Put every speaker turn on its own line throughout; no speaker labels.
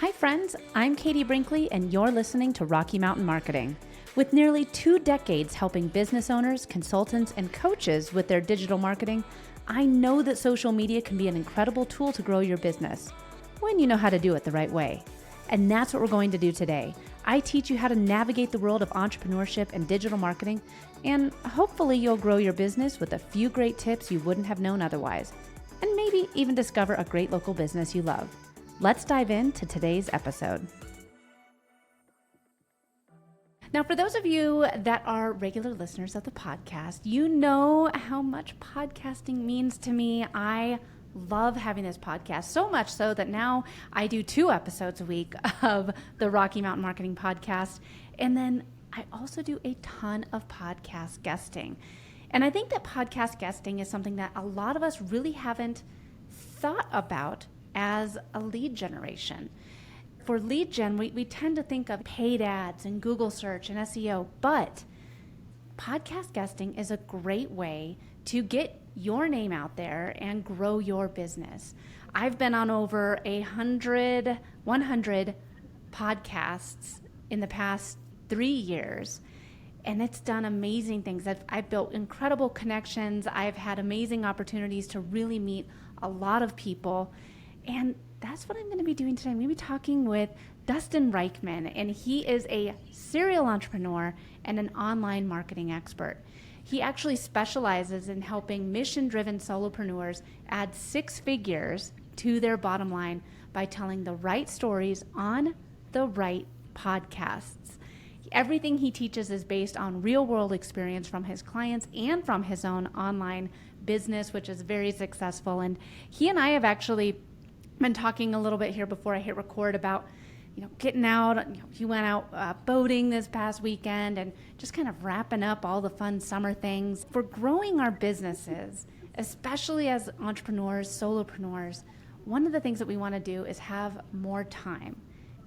Hi friends, I'm Katie Brinkley and you're listening to Rocky Mountain Marketing. With nearly 2 decades helping business owners, consultants, and coaches with their digital marketing, I know that social media can be an incredible tool to grow your business when you know how to do it the right way. And that's what we're going to do today. I teach you how to navigate the world of entrepreneurship and digital marketing, and hopefully you'll grow your business with a few great tips you wouldn't have known otherwise, and maybe even discover a great local business you love. Let's dive into today's episode. Now, for those of you that are regular listeners of the podcast, you know how much podcasting means to me. I love having this podcast, so much so that now I do 2 episodes a week of the Rocky Mountain Marketing Podcast. And then I also do a ton of podcast guesting. And I think that podcast guesting is something that a lot of us really haven't thought about as a lead generation. For lead gen, we tend to think of paid ads and Google search and SEO, but podcast guesting is a great way to get your name out there and grow your business. I've been on over 100 podcasts in the past 3 years, and it's done amazing things. I've built incredible connections. I've had amazing opportunities to really meet a lot of people. And that's what I'm going to be doing today. I'm going to be talking with Dustin Reichmann, and he is a serial entrepreneur and an online marketing expert. He actually specializes in helping mission-driven solopreneurs add 6 figures to their bottom line by telling the right stories on the right podcasts. Everything he teaches is based on real-world experience from his clients and from his own online business, which is very successful. And he and I have actually been talking a little bit here before I hit record about, getting out. He went out boating this past weekend and just kind of wrapping up all the fun summer things. For growing our businesses, especially as entrepreneurs, solopreneurs, one of the things that we want to do is have more time.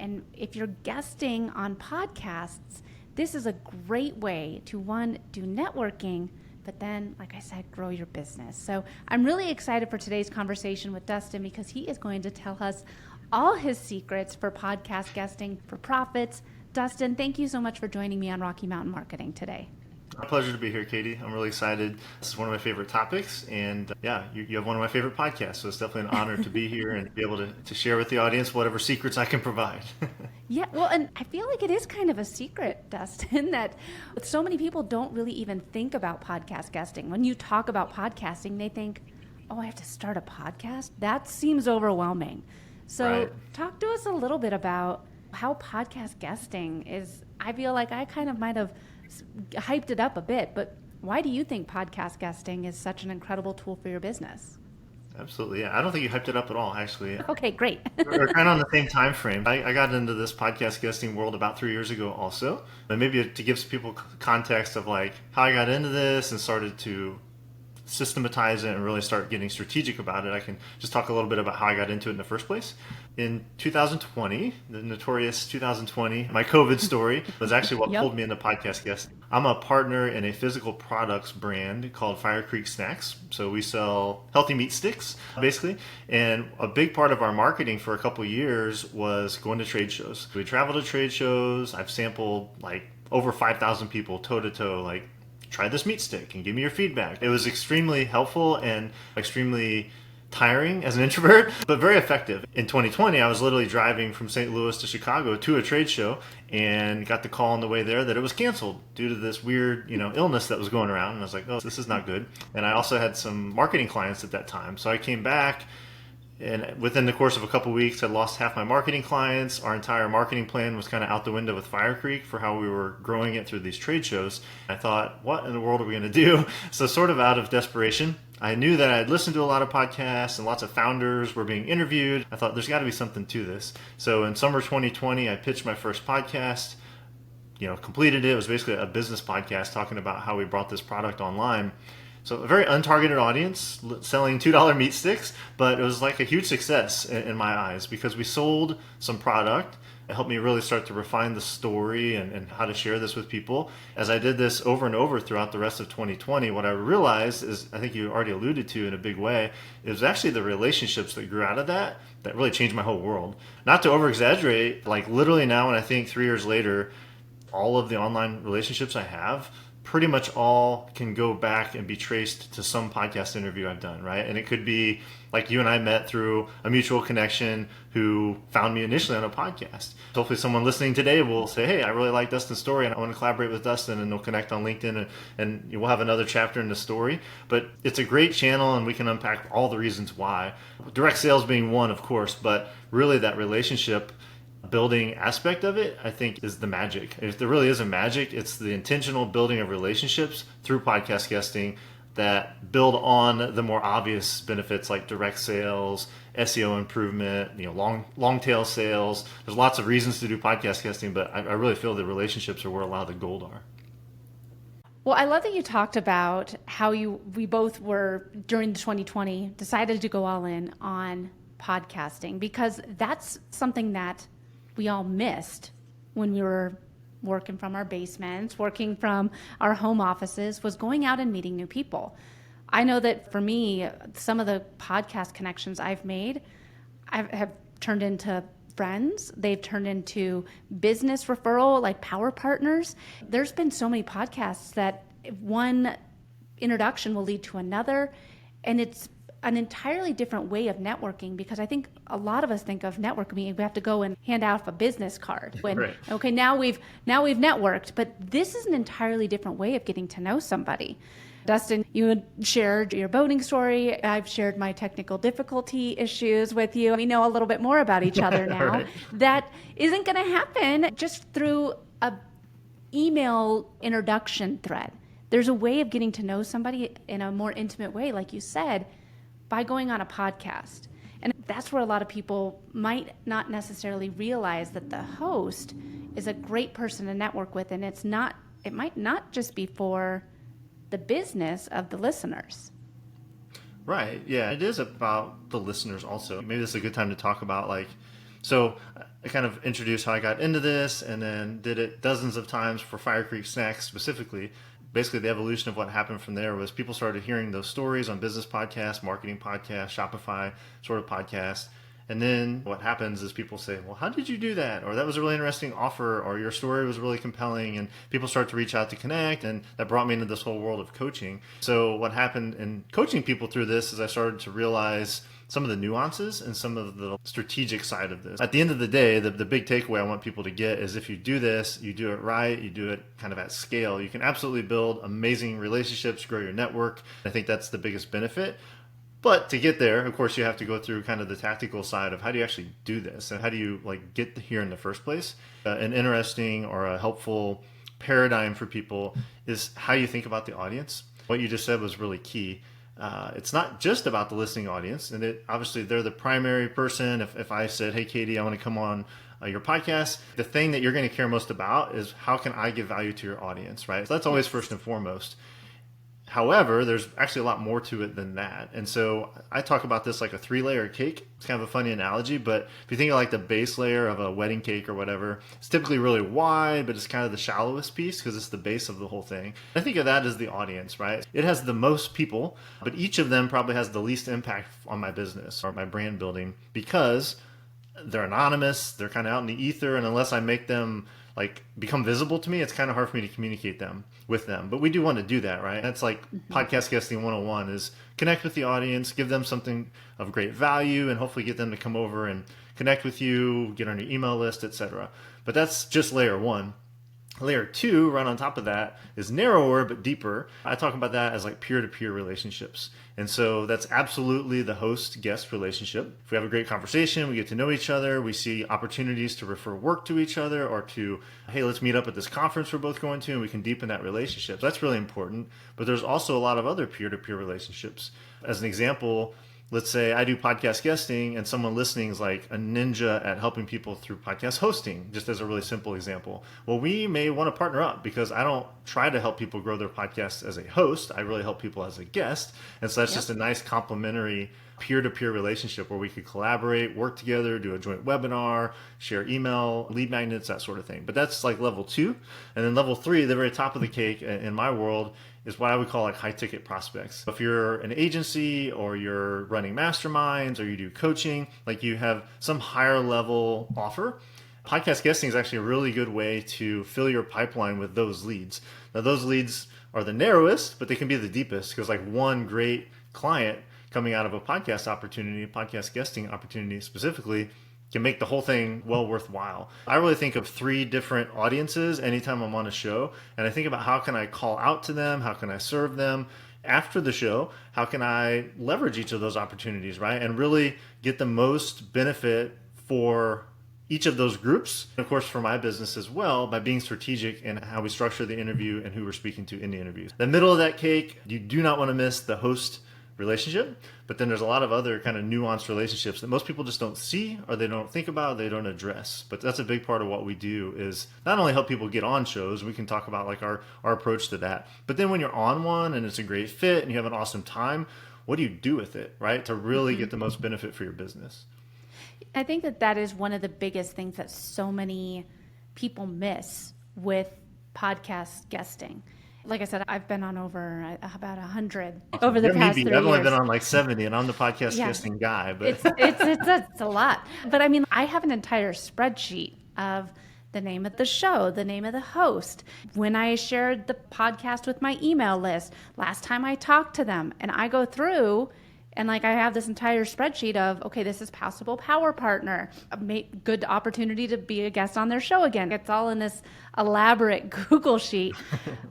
And if you're guesting on podcasts, this is a great way to, 1, do networking, but then, like I said, grow your business. So I'm really excited for today's conversation with Dustin because he is going to tell us all his secrets for podcast guesting for profits. Dustin, thank you so much for joining me on Rocky Mountain Marketing today.
A pleasure to be here, Katie. I'm really excited. This is one of my favorite topics, and you have one of my favorite podcasts, so it's definitely an honor to be here and be able to share with the audience whatever secrets I can provide.
Yeah, well, and I feel like it is kind of a secret, Dustin, that so many people don't really even think about podcast guesting. When you talk about podcasting, they think, oh, I have to start a podcast? That seems overwhelming. So
Right.
Talk to us a little bit about how podcast guesting is. I feel like I kind of might have hyped it up a bit, but why do you think podcast guesting is such an incredible tool for your business?
Absolutely, yeah. I don't think you hyped it up at all, actually.
Okay, great.
We're kind of on the same time frame. I got into this podcast guesting world about 3 years ago also. And maybe to give people context of like how I got into this and started to systematize it and really start getting strategic about it, I can just talk a little bit about how I got into it in the first place. In 2020, the notorious 2020, my COVID story was actually what pulled me into podcast guesting. I'm a partner in a physical products brand called Fire Creek Snacks. So we sell healthy meat sticks, basically. And a big part of our marketing for a couple of years was going to trade shows. We travel to trade shows. I've sampled like over 5,000 people toe to toe, like, try this meat stick and give me your feedback. It was extremely helpful and extremely tiring as an introvert, but very effective. In 2020, I was literally driving from St. Louis to Chicago to a trade show and got the call on the way there that it was canceled due to this weird, illness that was going around. And I was like, oh, this is not good. And I also had some marketing clients at that time. So I came back, and within the course of a couple of weeks, I lost half my marketing clients. Our entire marketing plan was kind of out the window with Fire Creek for how we were growing it through these trade shows. I thought, what in the world are we going to do? So sort of out of desperation, I knew that I had listened to a lot of podcasts and lots of founders were being interviewed. I thought there's got to be something to this. So in summer 2020, I pitched my first podcast, completed it. It was basically a business podcast talking about how we brought this product online. So a very untargeted audience selling $2 meat sticks, but it was like a huge success in my eyes because we sold some product. It helped me really start to refine the story and how to share this with people. As I did this over and over throughout the rest of 2020, what I realized is, I think you already alluded to in a big way, it was actually the relationships that grew out of that really changed my whole world. Not to over exaggerate, like literally now, when I think 3 years later, all of the online relationships I have pretty much all can go back and be traced to some podcast interview I've done, right? And it could be like you and I met through a mutual connection who found me initially on a podcast. So hopefully someone listening today will say, hey, I really like Dustin's story and I want to collaborate with Dustin, and they'll connect on LinkedIn and we'll have another chapter in the story. But it's a great channel and we can unpack all the reasons why. Direct sales being one, of course, but really that relationship building aspect of it, I think, is the magic. If there really is a magic, it's the intentional building of relationships through podcast guesting that build on the more obvious benefits like direct sales, SEO improvement, long tail sales. There's lots of reasons to do podcast guesting, but I really feel the relationships are where a lot of the gold are.
Well, I love that you talked about how we both were, during 2020, decided to go all in on podcasting, because that's something that we all missed when we were working from our basements, working from our home offices, was going out and meeting new people. I know that for me, some of the podcast connections I've made have turned into friends. They've turned into business referral, like power partners. There's been so many podcasts that one introduction will lead to another, and it's an entirely different way of networking, because I think a lot of us think of networking, we have to go and hand out a business card.
Right.
Okay, now we've networked, but this is an entirely different way of getting to know somebody. Dustin, you had shared your boating story. I've shared my technical difficulty issues with you. We know a little bit more about each other now.
Right.
That isn't going to happen just through a email introduction thread. There's a way of getting to know somebody in a more intimate way, like you said, by going on a podcast. And that's where a lot of people might not necessarily realize that the host is a great person to network with, and it might not just be for the business of the listeners.
Right. Yeah, it is about the listeners also. Maybe this is a good time to talk about so I kind of introduced how I got into this, and then did it dozens of times for Fire Creek Snacks specifically. Basically, the evolution of what happened from there was people started hearing those stories on business podcasts, marketing podcasts, Shopify sort of podcasts. And then what happens is people say, well, how did you do that? Or that was a really interesting offer, or your story was really compelling. And people start to reach out to connect. And that brought me into this whole world of coaching. So what happened in coaching people through this is I started to realize some of the nuances and some of the strategic side of this. At the end of the day, the big takeaway I want people to get is, if you do this, you do it right, you do it kind of at scale, you can absolutely build amazing relationships, grow your network. I think that's the biggest benefit. But to get there, of course, you have to go through kind of the tactical side of how do you actually do this, and how do you get here in the first place. An interesting or a helpful paradigm for people is how you think about the audience. What you just said was really key. It's not just about the listening audience, and obviously they're the primary person. If I said, hey, Katie, I want to come on your podcast, the thing that you're going to care most about is how can I give value to your audience, right? So that's always first and foremost. However, there's actually a lot more to it than that. And so I talk about this like a 3-layer cake. It's kind of a funny analogy, but if you think of the base layer of a wedding cake or whatever, it's typically really wide, but it's kind of the shallowest piece because it's the base of the whole thing. I think of that as the audience, right? It has the most people, but each of them probably has the least impact on my business or my brand building, because they're anonymous, they're kind of out in the ether, and unless I make them become visible to me, it's kind of hard for me to communicate with them. But we do want to do that, right? That's podcast guesting 101 is connect with the audience, give them something of great value, and hopefully get them to come over and connect with you, get on your email list, etc. But that's just layer 1. Layer 2, right on top of that, is narrower but deeper. I talk about that as peer-to-peer relationships. And so that's absolutely the host-guest relationship. If we have a great conversation, we get to know each other, we see opportunities to refer work to each other, or to, hey, let's meet up at this conference we're both going to, and we can deepen that relationship. That's really important. But there's also a lot of other peer-to-peer relationships. As an example, let's say I do podcast guesting and someone listening is like a ninja at helping people through podcast hosting, just as a really simple example. Well, we may want to partner up because I don't try to help people grow their podcast as a host. I really help people as a guest. And so that's just a nice complementary peer-to-peer relationship where we could collaborate, work together, do a joint webinar, share email, lead magnets, that sort of thing. But that's like level 2. And then level 3, the very top of the cake in my world, is what I would call like high ticket prospects. If you're an agency or you're running masterminds or you do coaching, like you have some higher level offer, podcast guesting is actually a really good way to fill your pipeline with those leads. Now those leads are the narrowest, but they can be the deepest because like one great client coming out of a podcast opportunity, podcast guesting opportunity specifically, can make the whole thing well worthwhile. I really think of 3 different audiences anytime I'm on a show, and I think about how can I call out to them, how can I serve them after the show, how can I leverage each of those opportunities, right? And really get the most benefit for each of those groups, and of course for my business as well, by being strategic in how we structure the interview and who we're speaking to in the interviews. The middle of that cake, you do not want to miss the host relationship, but then there's a lot of other kind of nuanced relationships that most people just don't see, or they don't think about, they don't address. But that's a big part of what we do, is not only help people get on shows, we can talk about like our approach to that, but then when you're on one and it's a great fit and you have an awesome time, what do you do with it, right? To really get the most benefit for your business.
I think that is one of the biggest things that so many people miss with podcast guesting. Like I said, I've been on over about 100 over the past 3 years.
I've only been on like 70, and I'm the podcast guesting guy. But
it's a lot. But I mean, I have an entire spreadsheet of the name of the show, the name of the host, when I shared the podcast with my email list, last time I talked to them, and I go through. And like I have this entire spreadsheet of, okay, this is possible power partner, a good opportunity to be a guest on their show again. It's all in this elaborate Google sheet,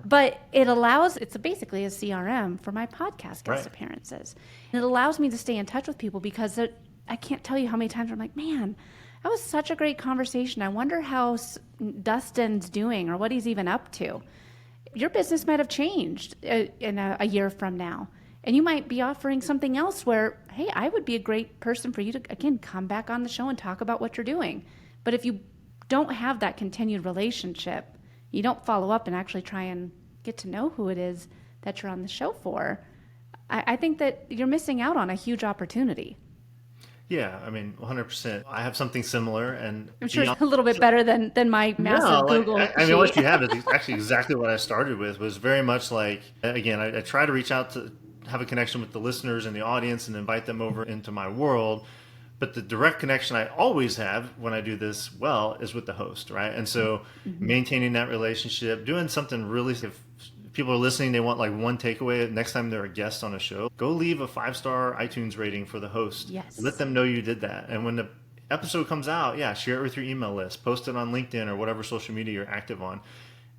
but it's basically a CRM for my podcast guest appearances. And it allows me to stay in touch with people because I can't tell you how many times I'm like, man, that was such a great conversation. I wonder how Dustin's doing or what he's even up to. Your business might have changed in a year from now. And you might be offering something else where, hey, I would be a great person for you to, again, come back on the show and talk about what you're doing. But if you don't have that continued relationship, you don't follow up and actually try and get to know who it is that you're on the show for, I think that you're missing out on a huge opportunity.
Yeah, I mean, 100%. I have something similar, and
I'm sure it's a little bit better than my massive Google sheet.
I mean, what you have is actually exactly what I started with. Was very much like, again, I try to reach out to have a connection with the listeners and the audience and invite them over into my world. But the direct connection I always have when I do this well is with the host, right? And so maintaining that relationship, doing something really, if people are listening, they want like one takeaway next time they're a guest on a show, go leave a 5-star iTunes rating for the host.
Yes.
Let them know you did that. And when the episode comes out, share it with your email list, post it on LinkedIn or whatever social media you're active on.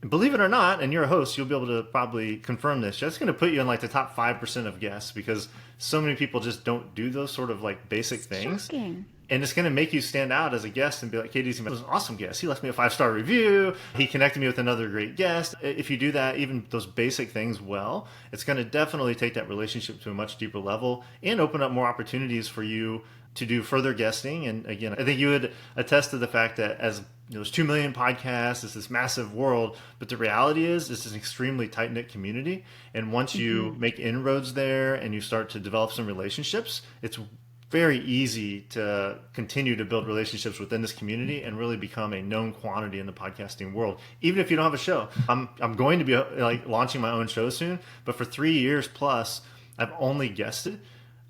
Believe it or not, and you're a host, you'll be able to probably confirm this. That's going to put you in like the top 5% of guests because so many people just don't do those sort of like basic things.
Shocking.
And it's going to make you stand out as a guest and be like, Katie's was an awesome guest. He left me a 5-star review. He connected me with another great guest. If you do that, even those basic things well, it's going to definitely take that relationship to a much deeper level and open up more opportunities for you to do further guesting. And again, I think you would attest to the fact that as there's 2 million podcasts, it's this massive world, but the reality is this is an extremely tight-knit community. And once you make inroads there and you start to develop some relationships, it's very easy to continue to build relationships within this community and really become a known quantity in the podcasting world, even if you don't have a show. I'm going to be like launching my own show soon, but for 3 years plus, I've only guested.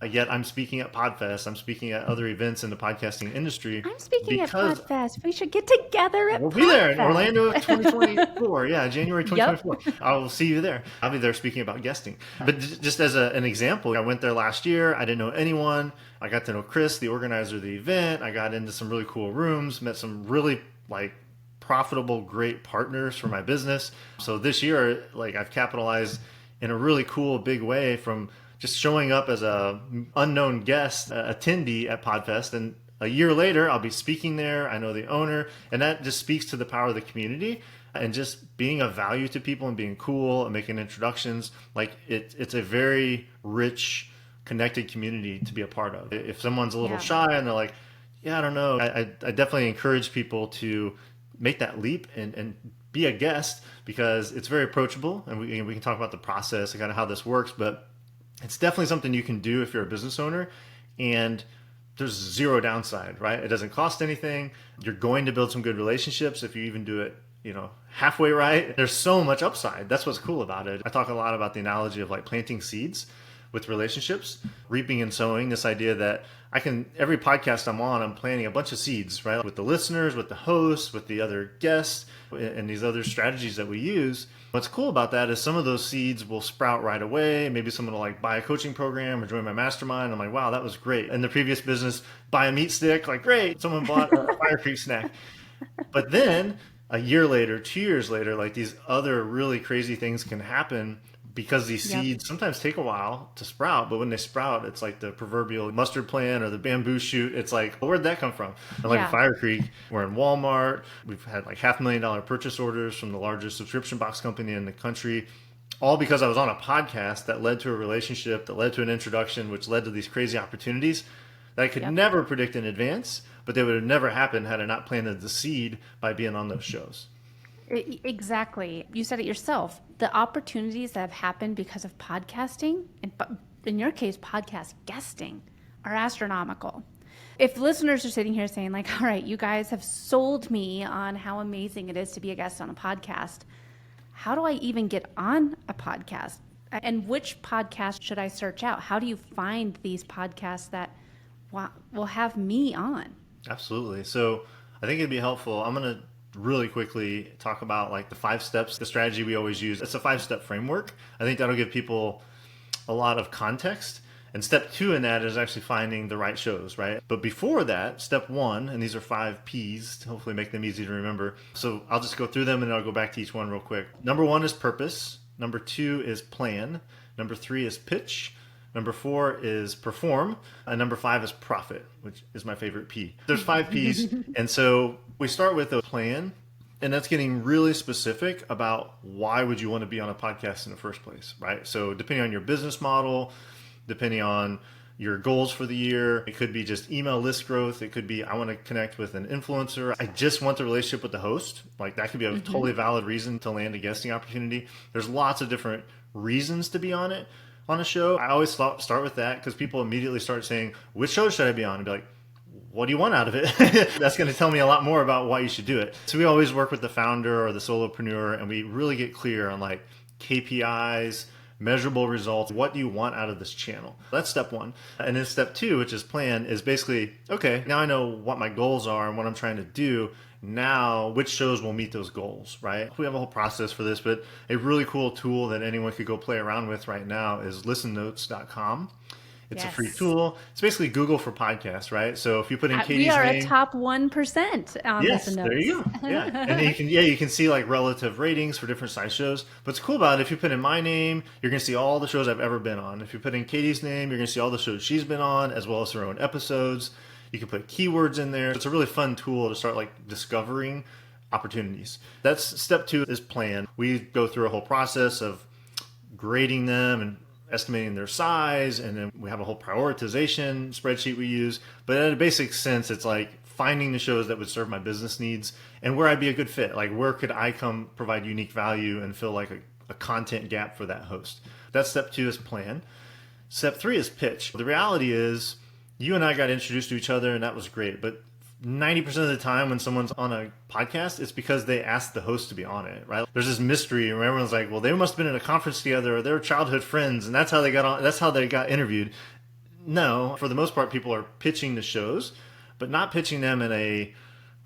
Yet I'm speaking at PodFest. I'm speaking at other events in the podcasting industry.
I'm speaking at PodFest. We should get together at PodFest.
We'll be there in Orlando 2024. Yeah, January 2024. Yep. I will see you there. I'll be there speaking about guesting. But just as an example, I went there last year. I didn't know anyone. I got to know Chris, the organizer of the event. I got into some really cool rooms, met some really like profitable, great partners for my business. So this year, like I've capitalized in a really cool, big way from just showing up as a unknown guest, attendee at PodFest. And a year later, I'll be speaking there. I know the owner, and that just speaks to the power of the community and just being of value to people and being cool and making introductions. Like it's a very rich connected community to be a part of. If someone's a little
Yeah.
shy and they're like, yeah, I don't know, I definitely encourage people to make that leap and be a guest, because it's very approachable, and we can talk about the process and kind of how this works, but it's definitely something you can do if you're a business owner, and there's zero downside, right? It doesn't cost anything. You're going to build some good relationships if you even do it, halfway right. There's so much upside. That's what's cool about it. I talk a lot about the analogy of like planting seeds with relationships, reaping and sowing, this idea that every podcast I'm on, I'm planting a bunch of seeds, right? With the listeners, with the hosts, with the other guests, and these other strategies that we use. What's cool about that is some of those seeds will sprout right away. Maybe someone will like buy a coaching program or join my mastermind. I'm like, wow, that was great. In the previous business, buy a meat stick, like great. Someone bought a Fire Creek snack. But then a year later, 2 years later, like these other really crazy things can happen, because these
Yep.
seeds sometimes take a while to sprout, but when they sprout, it's like the proverbial mustard plant or the bamboo shoot. It's like, where'd that come from? And like
Yeah.
Fire Creek, we're in Walmart. We've had like $500,000 purchase orders from the largest subscription box company in the country, all because I was on a podcast that led to a relationship, that led to an introduction, which led to these crazy opportunities that I could
Yep.
never predict in advance, but they would have never happened had I not planted the seed by being on those shows.
Exactly. You said it yourself. The opportunities that have happened because of podcasting, and in your case, podcast guesting, are astronomical. If listeners are sitting here saying like, all right, you guys have sold me on how amazing it is to be a guest on a podcast, how do I even get on a podcast? And which podcast should I search out? How do you find these podcasts that will have me on?
Absolutely. So I think it'd be helpful. I'm going to really quickly talk about like the 5 steps, the strategy we always use. It's a 5-step framework. I think that'll give people a lot of context. And step 2 in that is actually finding the right shows, right? But before that, step 1, and these are 5 P's to hopefully make them easy to remember. So I'll just go through them and I'll go back to each one real quick. Number 1 is purpose. Number 2 is plan. Number 3 is pitch. Number 4 is perform. And number 5 is profit, which is my favorite P. There's 5 P's. And so we start with a plan, and that's getting really specific about why would you want to be on a podcast in the first place, right? So depending on your business model, depending on your goals for the year, it could be just email list growth. It could be, I want to connect with an influencer. I just want the relationship with the host. Like that could be a totally valid reason to land a guesting opportunity. There's lots of different reasons to be on it. On a show, I always start with that, because people immediately start saying, which show should I be on? And be like, what do you want out of it? That's going to tell me a lot more about why you should do it. So we always work with the founder or the solopreneur, and we really get clear on like KPIs, measurable results. What do you want out of this channel? That's step 1. And then step 2, which is plan, is basically, okay, now I know what my goals are and what I'm trying to do. Now, which shows will meet those goals, right? We have a whole process for this, but a really cool tool that anyone could go play around with right now is listennotes.com. It's a free tool. It's basically Google for podcasts, right? So if you put in Katie's
we are
name,
a top 1% on
yes,
Listen Notes.
there you go. Yeah, and then you can see like relative ratings for different size shows. But it's cool about it, if you put in my name, you're going to see all the shows I've ever been on. If you put in Katie's name, you're going to see all the shows she's been on, as well as her own episodes. You can put keywords in there. It's a really fun tool to start like discovering opportunities. That's step 2 is plan. We go through a whole process of grading them and estimating their size, and then we have a whole prioritization spreadsheet we use. But in a basic sense, it's like finding the shows that would serve my business needs and where I'd be a good fit. Like where could I come provide unique value and fill like a content gap for that host. That's step 2 is plan. Step 3 is pitch. The reality is you and I got introduced to each other, and that was great. But 90% of the time when someone's on a podcast, it's because they asked the host to be on it, right? There's this mystery where everyone's like, well, they must have been at a conference together, or they're childhood friends, and that's how they got on. That's how they got interviewed. No, for the most part, people are pitching the shows, but not pitching them in a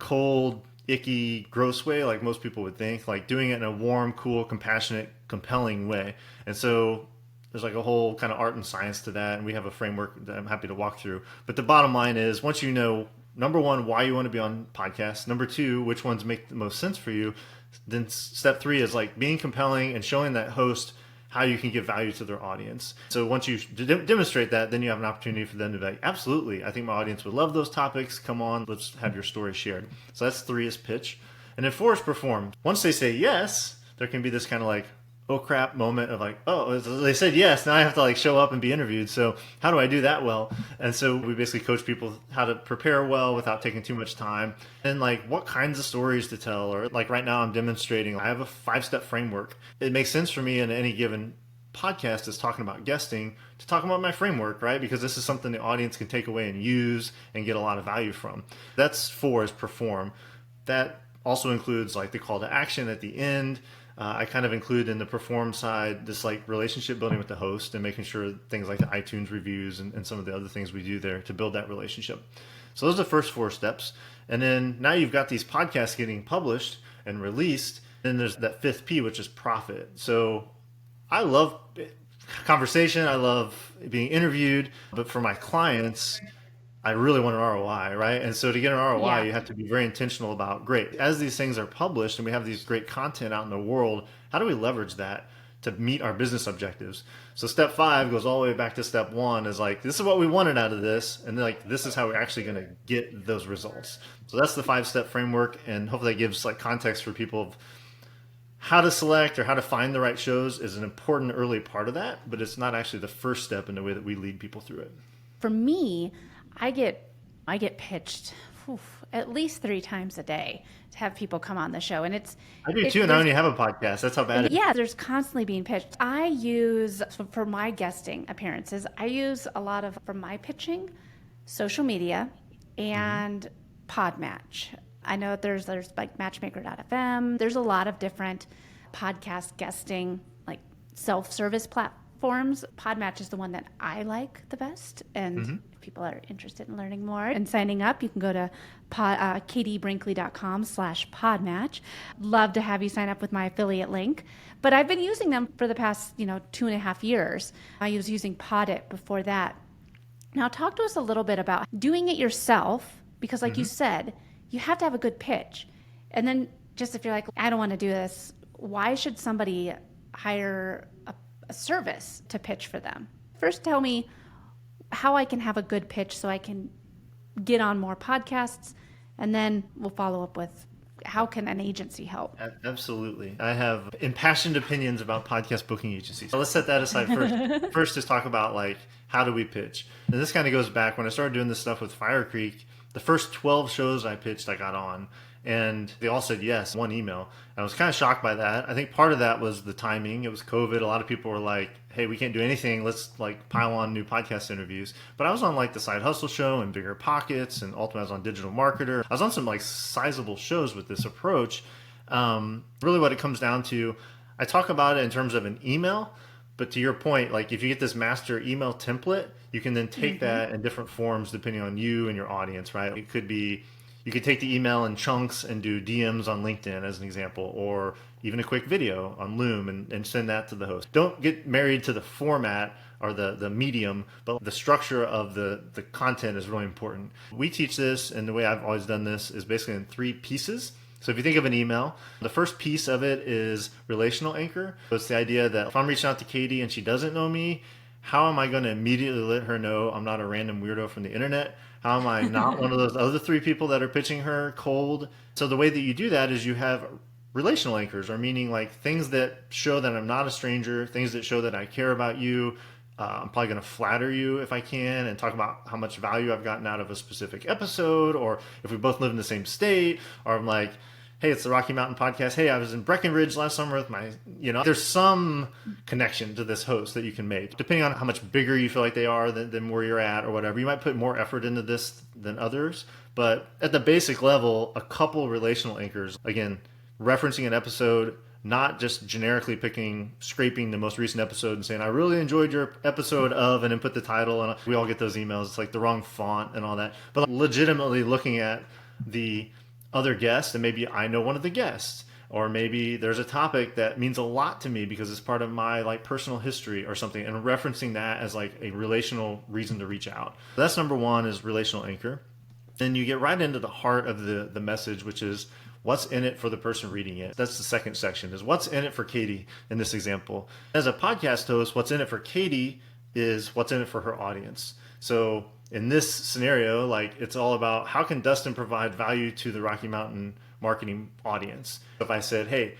cold, icky, gross way like most people would think, like doing it in a warm, cool, compassionate, compelling way. And so there's like a whole kind of art and science to that, and we have a framework that I'm happy to walk through. But the bottom line is, once you know, number 1, why you want to be on podcasts, number 2, which ones make the most sense for you, then step 3 is like being compelling and showing that host how you can give value to their audience. So once you demonstrate that, then you have an opportunity for them to be like, absolutely, I think my audience would love those topics. Come on, let's have your story shared. So that's 3 is pitch. And then 4 is perform. Once they say yes, there can be this kind of like, oh crap moment of like, oh, they said yes, now I have to like show up and be interviewed. So how do I do that well? And so we basically coach people how to prepare well without taking too much time, and like what kinds of stories to tell. Or like right now I'm demonstrating, I have a 5-step framework. It makes sense for me in any given podcast is talking about guesting to talk about my framework, right? Because this is something the audience can take away and use and get a lot of value from. That's 4 is perform. That also includes like the call to action at the end. I kind of include in the perform side this like relationship building with the host and making sure things like the iTunes reviews and some of the other things we do there to build that relationship. So those are the first 4 steps. And then now you've got these podcasts getting published and released. Then there's that 5th P, which is profit. So I love conversation. I love being interviewed. But for my clients, I really want an ROI, right? And so to get an ROI,
Yeah.
you have to be very intentional about, great, as these things are published and we have these great content out in the world, how do we leverage that to meet our business objectives? So step 5 goes all the way back to step 1 is like, this is what we wanted out of this. And then like, this is how we're actually going to get those results. So that's the 5-step framework. And hopefully that gives like context for people of how to select or how to find the right shows is an important early part of that, but it's not actually the first step in the way that we lead people through it.
For me, I get pitched at least 3 times a day to have people come on the show, and
I do too, and I only have a podcast. That's how bad it is.
yeah, there's constantly being pitched. I use for my guesting appearances, I use a lot of for my pitching, social media, and Podmatch. I know there's like Matchmaker.fm. There's a lot of different podcast guesting like self-service platforms. Podmatch is the one that I like the best, and if people are interested in learning more and signing up, you can go to katiebrinkley.com/podmatch. Love to have you sign up with my affiliate link. But I've been using them for the past 2.5 years. I was using Podit before that. Now talk to us a little bit about doing it yourself, because like you said, you have to have a good pitch. And then just if you're like, I don't want to do this, why should somebody hire a service to pitch for them? First, tell me how I can have a good pitch so I can get on more podcasts, and then we'll follow up with how can an agency help?
Absolutely. I have impassioned opinions about podcast booking agencies. So let's set that aside first. First, just talk about like, how do we pitch? And this kind of goes back when I started doing this stuff with Fire Creek. The first 12 shows I pitched, I got on, and they all said yes, 1 email. I was kind of shocked by that. I think part of that was the timing. It was COVID. A lot of people were like, hey, we can't do anything. Let's like pile on new podcast interviews. But I was on like the Side Hustle Show and Bigger Pockets, and ultimately I was on Digital Marketer. I was on some like sizable shows with this approach. Really what it comes down to, I talk about it in terms of an email. But to your point, like if you get this master email template, you can then take that in different forms depending on you and your audience, right? It could be, you could take the email in chunks and do DMs on LinkedIn as an example, or even a quick video on Loom and send that to the host. Don't get married to the format or the medium, but the structure of the content is really important. We teach this, and the way I've always done this is basically in 3 pieces. So if you think of an email, the first piece of it is relational anchor. So it's the idea that if I'm reaching out to Katie and she doesn't know me, how am I going to immediately let her know I'm not a random weirdo from the internet? How am I not one of those other 3 people that are pitching her cold? So the way that you do that is you have relational anchors, or meaning like things that show that I'm not a stranger, things that show that I care about you. I'm probably going to flatter you if I can and talk about how much value I've gotten out of a specific episode, or if we both live in the same state, or I'm like, hey, it's the Rocky Mountain Podcast. Hey, I was in Breckenridge last summer with my, there's some connection to this host that you can make. Depending on how much bigger you feel like they are than where you're at or whatever, you might put more effort into this than others. But at the basic level, a couple relational anchors, again, referencing an episode, not just generically scraping the most recent episode and saying, I really enjoyed your episode of, and then put the title, and we all get those emails. It's like the wrong font and all that. But legitimately looking at the other guests, and maybe I know one of the guests, or maybe there's a topic that means a lot to me because it's part of my like personal history or something, and referencing that as like a relational reason to reach out. That's number 1, is relational anchor. Then you get right into the heart of the message, which is what's in it for the person reading it. That's the second section, is what's in it for Katie in this example. As a podcast host, what's in it for Katie is what's in it for her audience. So in this scenario, like it's all about how can Dustin provide value to the Rocky Mountain marketing audience. If I said, hey,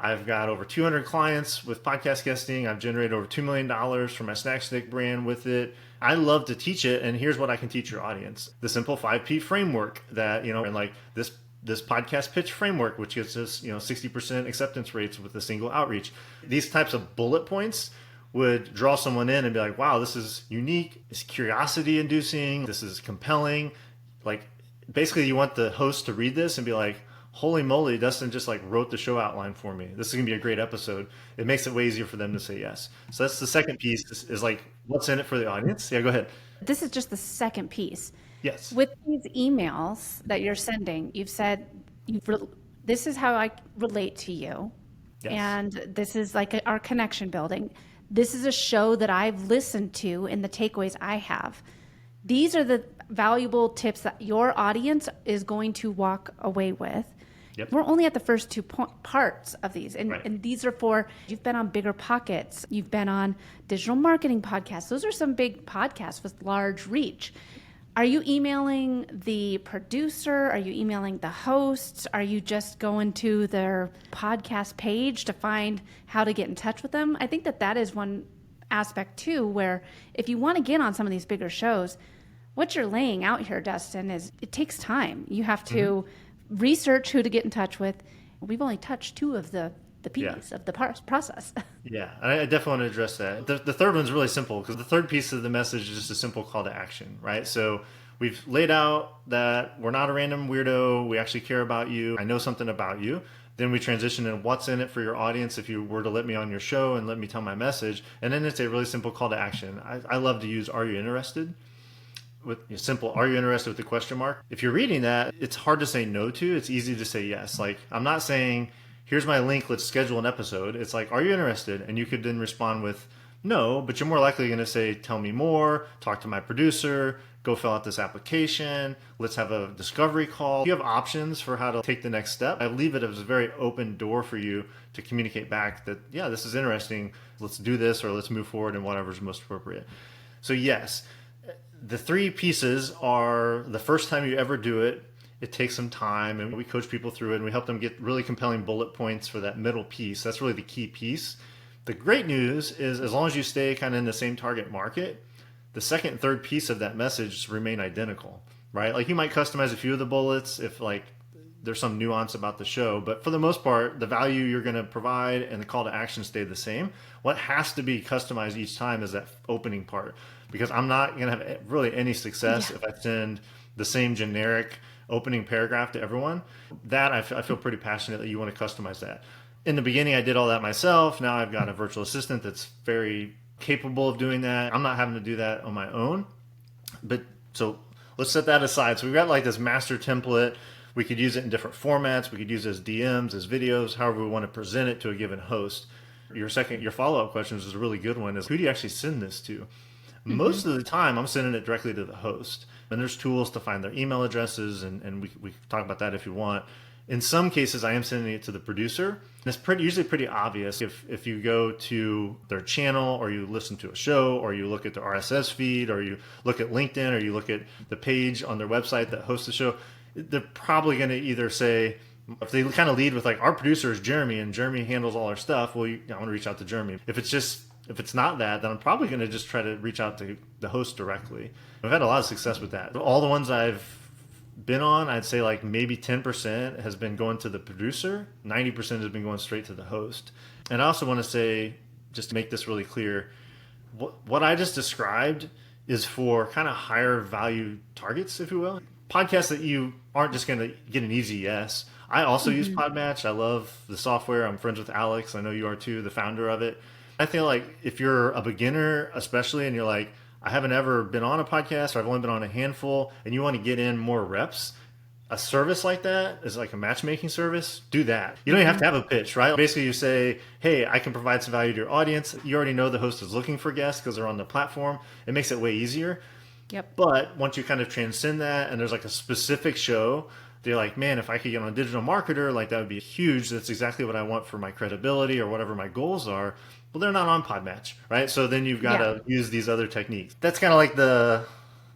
I've got over 200 clients with podcast guesting. I've generated over $2 million for my Snack Stick brand with it. I love to teach it, and here's what I can teach your audience. The simple 5P framework that, and like this podcast pitch framework, which gives us, 60% acceptance rates with a single outreach. These types of bullet points would draw someone in and be like, wow, this is unique, it's curiosity inducing, this is compelling. Like, basically you want the host to read this and be like, holy moly, Dustin just like wrote the show outline for me. This is gonna be a great episode. It makes it way easier for them to say yes. So that's the second piece is like, what's in it for the audience? Yeah, go ahead.
This is just the second piece.
Yes.
With these emails that you're sending, you've said, this is how I relate to you.
Yes.
And this is like our connection building. This is a show that I've listened to and the takeaways I have. These are the valuable tips that your audience is going to walk away with.
Yep.
We're only at the first two parts of these. And,
Right.
and these are for, you've been on Bigger Pockets. You've been on digital marketing podcasts. Those are some big podcasts with large reach. Are you emailing the producer? Are you emailing the hosts? Are you just going to their podcast page to find how to get in touch with them? I think that is one aspect too, where if you want to get on some of these bigger shows, what you're laying out here, Dustin, is it takes time. You have to research who to get in touch with. We've only touched two of the P's of the process.
Yeah, I definitely want to address that. The third one's really simple because the third piece of the message is just a simple call to action, right? So we've laid out that we're not a random weirdo. We actually care about you. I know something about you. Then we transition in what's in it for your audience if you were to let me on your show and let me tell my message. And then it's a really simple call to action. I love to use, are you interested? With simple, are you interested with the question mark? If you're reading that, it's hard to say no to. It's easy to say yes. Like, I'm not saying, here's my link, let's schedule an episode. It's like, are you interested? And you could then respond with no, but you're more likely going to say, tell me more, talk to my producer, go fill out this application, let's have a discovery call. You have options for how to take the next step. I leave it as a very open door for you to communicate back that, yeah, this is interesting. Let's do this, or let's move forward in whatever's most appropriate. So yes, the three pieces are the first time you ever do it, it takes some time, and we coach people through it, and we help them get really compelling bullet points for that middle piece. That's really the key piece. The great news is as long as you stay kind of in the same target market, the second and third piece of that message remain identical, right? Like, you might customize a few of the bullets if like there's some nuance about the show, but for the most part, the value you're going to provide and the call to action stay the same. What has to be customized each time is that opening part, because I'm not going to have really any success if I send the same generic opening paragraph to everyone. That I feel pretty passionate that you want to customize that. In the beginning, I did all that myself. Now I've got a virtual assistant that's very capable of doing that. I'm not having to do that on my own. But so let's set that aside. So we've got like this master template. We could use it in different formats. We could use it as DMs, as videos, however we want to present it to a given host. Your follow-up question is a really good one, is who do you actually send this to? Most of the time, I'm sending it directly to the host. And there's tools to find their email addresses, and we can talk about that if you want. In some cases, I am sending it to the producer. And it's usually pretty obvious if you go to their channel, or you listen to a show, or you look at their RSS feed, or you look at LinkedIn, or you look at the page on their website that hosts the show. They're probably going to either say, if they kind of lead with like, our producer is Jeremy and Jeremy handles all our stuff, well, I want to reach out to Jeremy. If it's not that, then I'm probably going to just try to reach out to the host directly. I've had a lot of success with that. All the ones I've been on, I'd say like maybe 10% has been going to the producer, 90% has been going straight to the host. And I also want to say, just to make this really clear, what I just described is for kind of higher value targets, if you will. Podcasts that you aren't just going to get an easy yes. I also use Podmatch. I love the software. I'm friends with Alex. I know you are too, the founder of it. I feel like if you're a beginner, especially, and you're like, I haven't ever been on a podcast, or I've only been on a handful, and you want to get in more reps, a service like that is like a matchmaking service. Do that. You don't even have to have a pitch, right? Basically, you say, hey, I can provide some value to your audience. You already know the host is looking for guests because they're on the platform. It makes it way easier.
Yep.
But once you kind of transcend that, and there's like a specific show, they're like, man, if I could get on a digital marketer, like that would be huge. That's exactly what I want for my credibility or whatever my goals are. Well, they're not on Podmatch, right? So then you've got to use these other techniques. That's kind of like the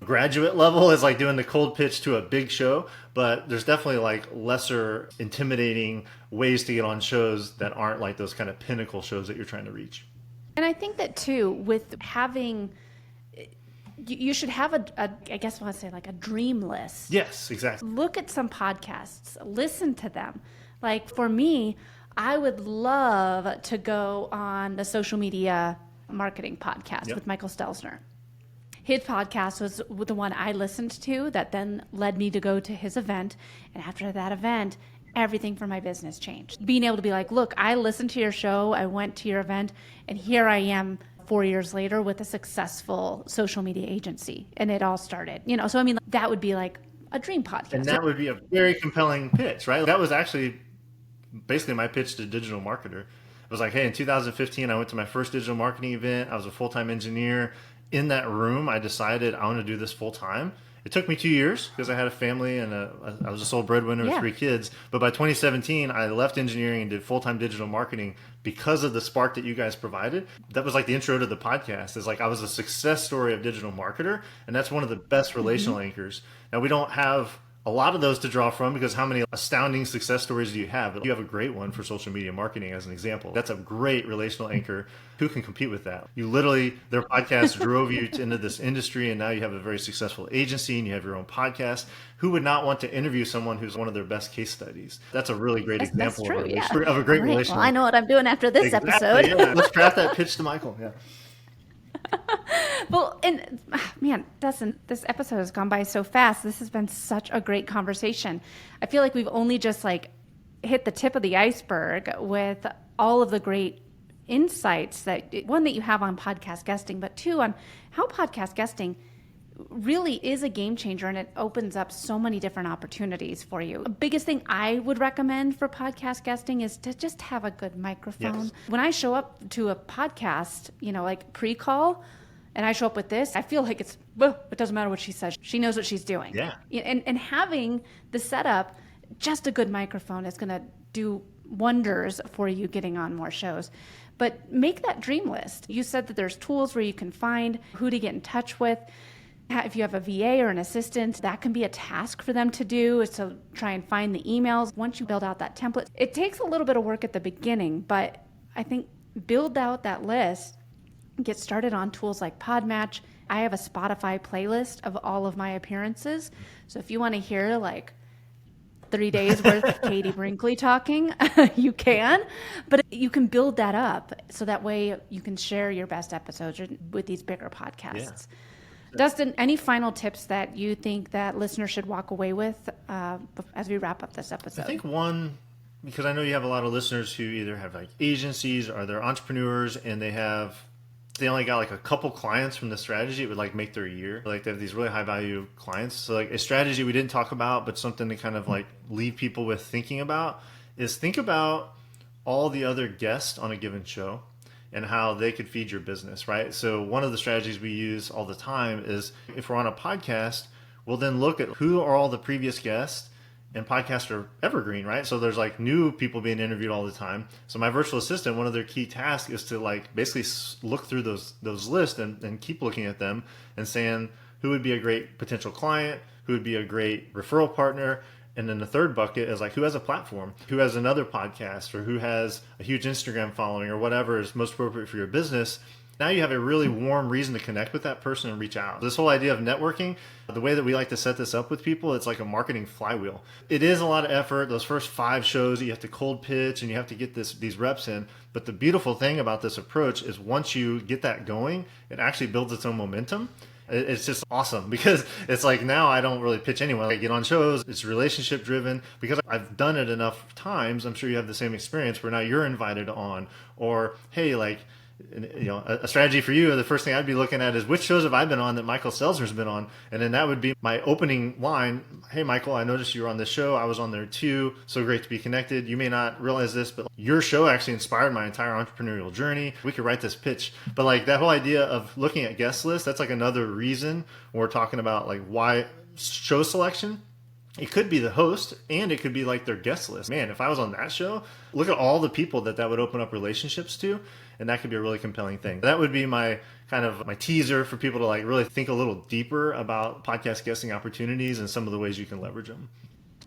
graduate level is like doing the cold pitch to a big show, but there's definitely like lesser intimidating ways to get on shows that aren't like those kind of pinnacle shows that you're trying to reach.
And I think that too, with having, you should have I guess I want to say like a dream list.
Yes, exactly.
Look at some podcasts, listen to them. Like for me, I would love to go on the social media marketing podcast with Michael Stelzner. His podcast was the one I listened to that then led me to go to his event. And after that event, everything for my business changed. Being able to be like, look, I listened to your show, I went to your event, and here I am 4 years later with a successful social media agency. And it all started, so I mean, that would be like a dream podcast.
And that would be a very compelling pitch, right? That was actually basically my pitch to digital marketer. It was like, hey, in 2015, I went to my first digital marketing event. I was a full-time engineer. In that room, I decided I want to do this full-time. It took me 2 years because I had a family and I was a sole breadwinner with 3 kids. But by 2017, I left engineering and did full-time digital marketing because of the spark that you guys provided. That was like the intro to the podcast. It's like I was a success story of digital marketer, and that's one of the best relational anchors. Now, we don't have a lot of those to draw from because how many astounding success stories do you have? But you have a great one for social media marketing as an example. That's a great relational anchor. Who can compete with that? You literally, their podcast drove you into this industry, and now you have a very successful agency and you have your own podcast. Who would not want to interview someone who's one of their best case studies? That's a really great example
true,
of a great relational.
Well, I know what I'm doing after this episode.
Yeah. Let's craft that pitch to Michael. Yeah.
Well, and man, Dustin, this episode has gone by so fast. This has been such a great conversation. I feel like we've only just like hit the tip of the iceberg with all of the great insights that one, that you have on podcast guesting, but two, on how podcast guesting really is a game changer, and it opens up so many different opportunities for you. The biggest thing I would recommend for podcast guesting is to just have a good microphone.
Yes.
When I show up to a podcast, like pre-call, and I show up with this, I feel like it doesn't matter what she says. She knows what she's doing.
Yeah.
And having the setup, just a good microphone is going to do wonders for you getting on more shows. But make that dream list. You said that there's tools where you can find who to get in touch with. If you have a VA or an assistant, that can be a task for them to do, is to try and find the emails. Once you build out that template, it takes a little bit of work at the beginning, but I think build out that list, get started on tools like Podmatch. I have a Spotify playlist of all of my appearances. So if you want to hear like 3 days worth of Katie Brinkley talking, you can, but you can build that up so that way you can share your best episodes with these bigger podcasts. Yeah. Dustin, any final tips that you think that listeners should walk away with as we wrap up this episode?
I think one, because I know you have a lot of listeners who either have like agencies or they're entrepreneurs and they only got like a couple clients from the strategy, it would like make their year. Like they have these really high value clients. So like a strategy we didn't talk about, but something to kind of like leave people with thinking about is think about all the other guests on a given show and how they could feed your business, right? So one of the strategies we use all the time is if we're on a podcast, we'll then look at who are all the previous guests, and podcasts are evergreen, right? So there's like new people being interviewed all the time. So my virtual assistant, one of their key tasks is to like basically look through those lists and keep looking at them and saying who would be a great potential client, who would be a great referral partner. And then the third bucket is like who has a platform, who has another podcast, or who has a huge Instagram following, or whatever is most appropriate for your business. Now you have a really warm reason to connect with that person and reach out. This whole idea of networking, the way that we like to set this up with people, it's like a marketing flywheel. It is a lot of effort. Those first 5 shows, you have to cold pitch and you have to get these reps in. But the beautiful thing about this approach is once you get that going, it actually builds its own momentum. It's just awesome because it's like now I don't really pitch anyone. I get on shows. It's relationship driven because I've done it enough times. I'm sure you have the same experience where now you're invited on, or hey, like, a strategy for you, the first thing I'd be looking at is which shows have I been on that Michael Stelzner's been on, and then that would be my opening line. Hey, Michael, I noticed you were on this show. I was on there too. So great to be connected. You may not realize this, but your show actually inspired my entire entrepreneurial journey. We could write this pitch, but like that whole idea of looking at guest lists, that's like another reason when we're talking about like why show selection It could be the host, and it could be like their guest list. Man, if I was on that show, look at all the people that would open up relationships to, and that could be a really compelling thing. That would be my kind of my teaser for people to like really think a little deeper about podcast guesting opportunities and some of the ways you can leverage them.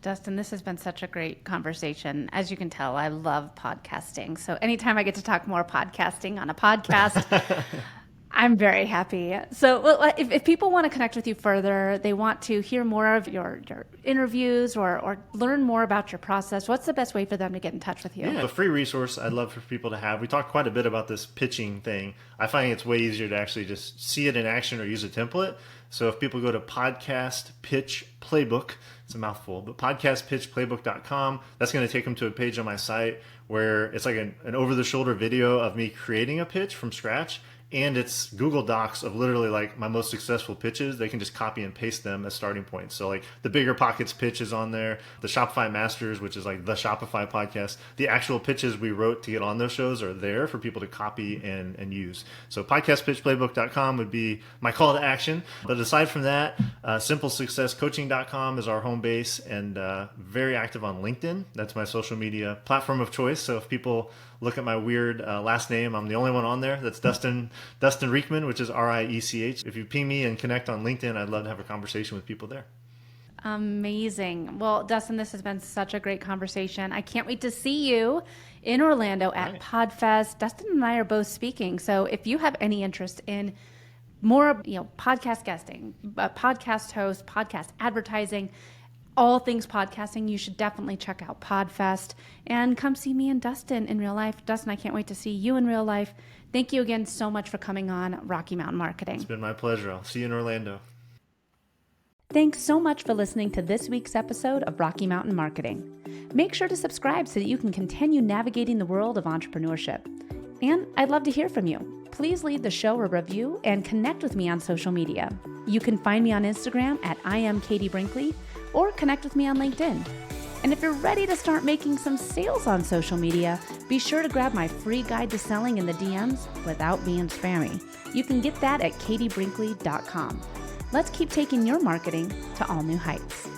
Dustin, this has been such a great conversation. As you can tell, I love podcasting. So anytime I get to talk more podcasting on a podcast, I'm very happy. So if people want to connect with you further, they want to hear more of your interviews or learn more about your process, what's the best way for them to get in touch with you?
Yeah, a free resource I'd love for people to have. We talked quite a bit about this pitching thing. I find it's way easier to actually just see it in action or use a template. So if people go to Podcast Pitch Playbook, it's a mouthful, but podcastpitchplaybook.com, that's going to take them to a page on my site where it's like an over-the-shoulder video of me creating a pitch from scratch. And it's Google Docs of literally like my most successful pitches. They can just copy and paste them as starting points. So like the Bigger Pockets pitch is on there, the Shopify Masters, which is like the Shopify podcast. The actual pitches we wrote to get on those shows are there for people to copy and use. So podcastpitchplaybook.com would be my call to action. But aside from that, simplesuccesscoaching.com is our home base, and very active on LinkedIn. That's my social media platform of choice. So if people look at my weird last name, I'm the only one on there. That's Dustin Reichmann, which is Riech. If you ping me and connect on LinkedIn, I'd love to have a conversation with people there.
Amazing. Well, Dustin, this has been such a great conversation. I can't wait to see you in Orlando at PodFest. Dustin and I are both speaking. So if you have any interest in more, podcast guesting, podcast host, podcast advertising, all things podcasting, you should definitely check out PodFest and come see me and Dustin in real life. Dustin, I can't wait to see you in real life. Thank you again so much for coming on Rocky Mountain Marketing.
It's been my pleasure. I'll see you in Orlando.
Thanks so much for listening to this week's episode of Rocky Mountain Marketing. Make sure to subscribe so that you can continue navigating the world of entrepreneurship. And I'd love to hear from you. Please leave the show a review and connect with me on social media. You can find me on Instagram at I am Katie Brinkley, or connect with me on LinkedIn. And if you're ready to start making some sales on social media, be sure to grab my free guide to selling in the DMs without being spammy. You can get that at katiebrinkley.com. Let's keep taking your marketing to all new heights.